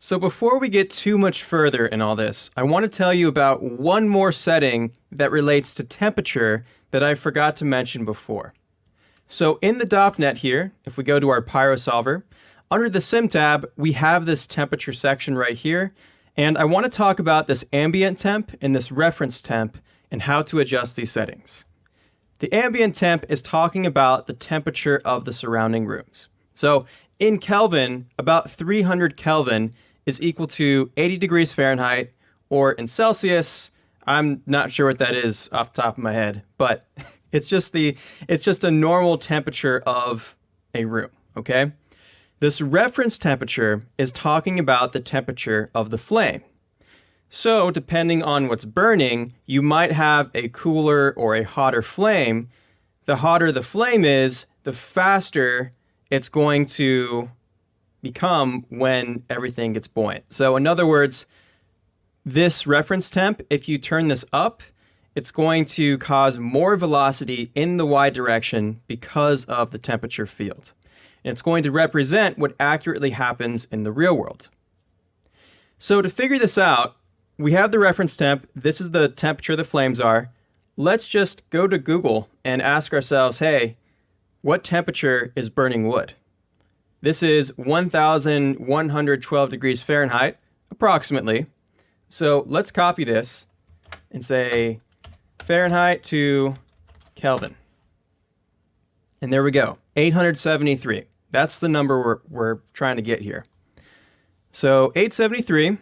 So before we get too much further in all this, I want to tell you about one more setting that relates to temperature that I forgot to mention before. So in the DOPNet here, if we go to our Pyro solver, under the Sim tab, we have this temperature section right here, and I want to talk about this ambient temp and this reference temp and how to adjust these settings. The ambient temp is talking about the temperature of the surrounding rooms. So in Kelvin, about 300 Kelvin is equal to 80 degrees Fahrenheit, or in Celsius, I'm not sure what that is off the top of my head, but it's just a normal temperature of a room, okay? This reference temperature is talking about the temperature of the flame. So depending on what's burning, you might have a cooler or a hotter flame. The hotter the flame is, the faster it's going to become when everything gets buoyant. So in other words, this reference temp, if you turn this up, it's going to cause more velocity in the y direction because of the temperature field. And it's going to represent what accurately happens in the real world. So to figure this out, we have the reference temp. This is the temperature the flames are. Let's just go to Google and ask ourselves, hey, what temperature is burning wood? This is 1,112 degrees Fahrenheit, approximately. So let's copy this and say Fahrenheit to Kelvin. And there we go, 873. That's the number we're trying to get here. So 873,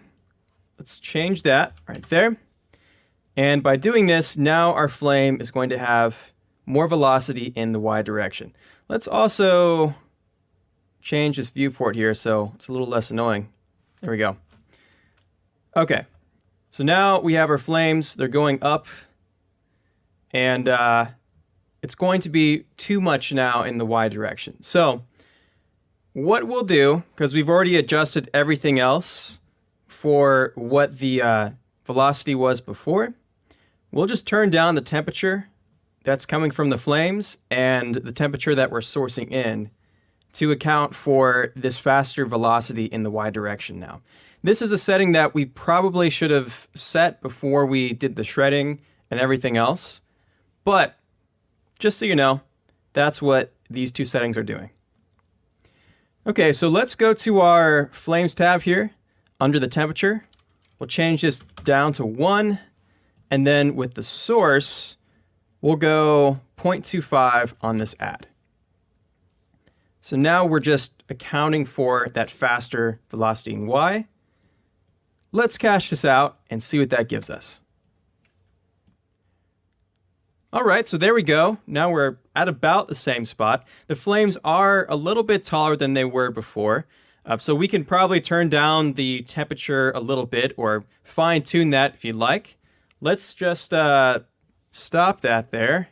let's change that right there. And by doing this, now our flame is going to have more velocity in the y direction. Let's also change this viewport here so it's a little less annoying. There we go. Okay, so now we have our flames. They're going up, and it's going to be too much now in the y direction. So what we'll do, because we've already adjusted everything else for what the velocity was before, we'll just turn down the temperature that's coming from the flames and the temperature that we're sourcing in to account for this faster velocity in the y direction now. This is a setting that we probably should have set before we did the shredding and everything else, but just so you know, that's what these two settings are doing. Okay, so let's go to our flames tab here under the temperature. We'll change this down to 1, and then with the source, we'll go 0.25 on this add. So now we're just accounting for that faster velocity in y. Let's cache this out and see what that gives us. All right, so there we go. Now we're at about the same spot. The flames are a little bit taller than they were before. So we can probably turn down the temperature a little bit or fine tune that if you'd like. Let's just stop that there.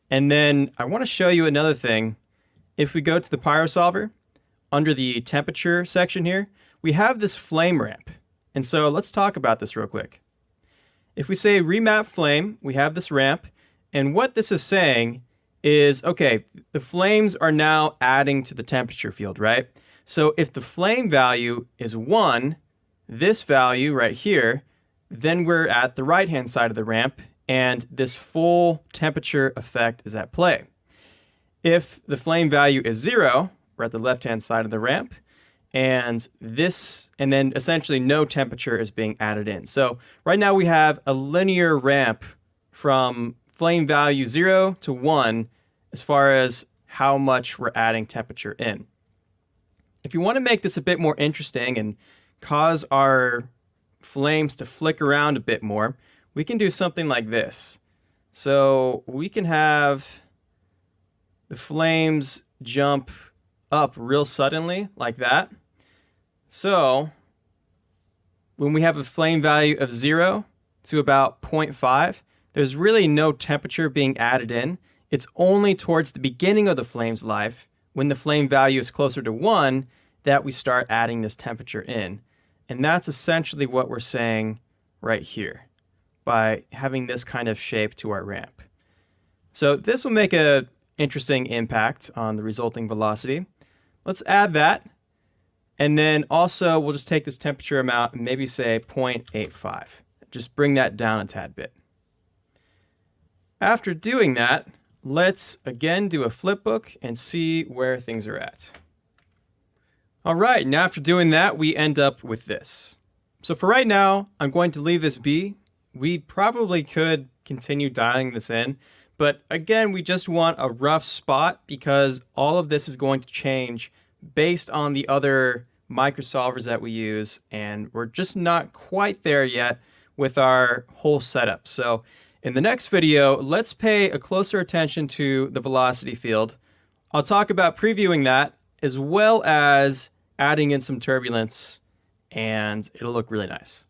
And then I want to show you another thing. If we go to the Pyro solver, under the temperature section here, we have this flame ramp. And so let's talk about this real quick. If we say remap flame, we have this ramp. And what this is saying is, okay, the flames are now adding to the temperature field, right? So if the flame value is 1, this value right here, then we're at the right-hand side of the ramp, and this full temperature effect is at play. If the flame value is 0, we're at the left-hand side of the ramp, and then essentially no temperature is being added in. So right now we have a linear ramp from flame value 0 to 1 as far as how much we're adding temperature in. If you want to make this a bit more interesting and cause our flames to flick around a bit more, we can do something like this. So we can have the flames jump up real suddenly like that. So when we have a flame value of 0 to about 0.5, there's really no temperature being added in. It's only towards the beginning of the flame's life, when the flame value is closer to 1, that we start adding this temperature in. And that's essentially what we're saying right here by having this kind of shape to our ramp. So this will make an interesting impact on the resulting velocity. Let's add that. And then also we'll just take this temperature amount and maybe say 0.85. Just bring that down a tad bit. After doing that, let's again do a flipbook and see where things are at. All right, now after doing that, we end up with this. So for right now, I'm going to leave this be. We probably could continue dialing this in, but again, we just want a rough spot because all of this is going to change based on the other microsolvers that we use, and we're just not quite there yet with our whole setup. So in the next video, let's pay a closer attention to the velocity field. I'll talk about previewing that as well as adding in some turbulence, and it'll look really nice.